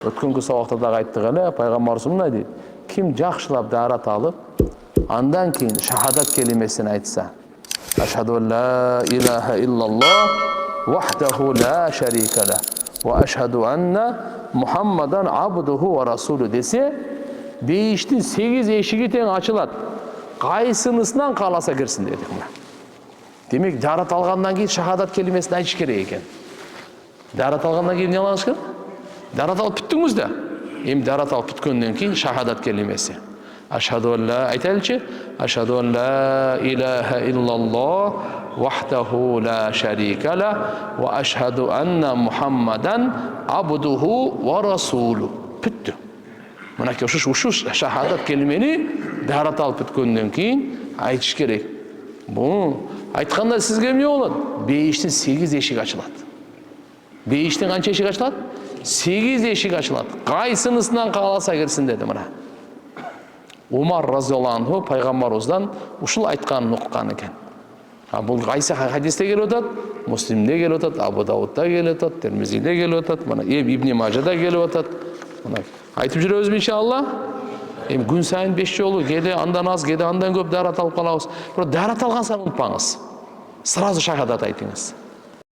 Өткөнкү сабакта да айттык эле, пайгамбарыбыз мындай дейт: ким жакшылап даарат алып, андан кийин шахадат келимесин айтса, ашхаду ла илаха иллаллах вахдаху ла шарика ла ва ашхаду анна Мухаммадан абдуху ва расулу десе, бейиштин 8 эшиги тең ачылат. Кайсынысынан кааласа кирсин дедик. Демек, даарат алгандан кийин шахадат келимесин айтыш керек экен. Даарат алгандан кийин эмне кылабыз керек? Даарат алып бүттүңүз да. Эми даарат алып бүткөндөн кийин шахадат келимеси. Ашхаду ла айтайлычы? Ашхаду ла илаха иллаллах вахдаху ла шарика ла ва ашхаду анна Мухаммадан абдуху ва расулу. Бүттү. Мынакей ушу шахадат келимени даарат алып бүткөндөн кийин айтыш керек. Бу айтканда сизге эмне болот? Бейиштин 8 эшиги ачылат. Бейиштин канча эшиги ачылат? 8 эшик ачылат. Кайсынысынан кааласа кирсин деди мына. Умар разияллаху анху пайгамбарыбыздан ушул айтканын уккан экен. Бул кайсы хадисте келип атат? Муслимде келип атат, Абу Даудда келип атат, Термизиде келип атат, мына Ибн Мажада келип атат. Мына айтып жүрөбүзбү иншалла? Эми күн сайын 5 жолу, кээде андан аз, кээде андан көп даарат алып калабыз. Бирок даарат алган сайын унутпаңыз. Сразу шахадат айтыңыз.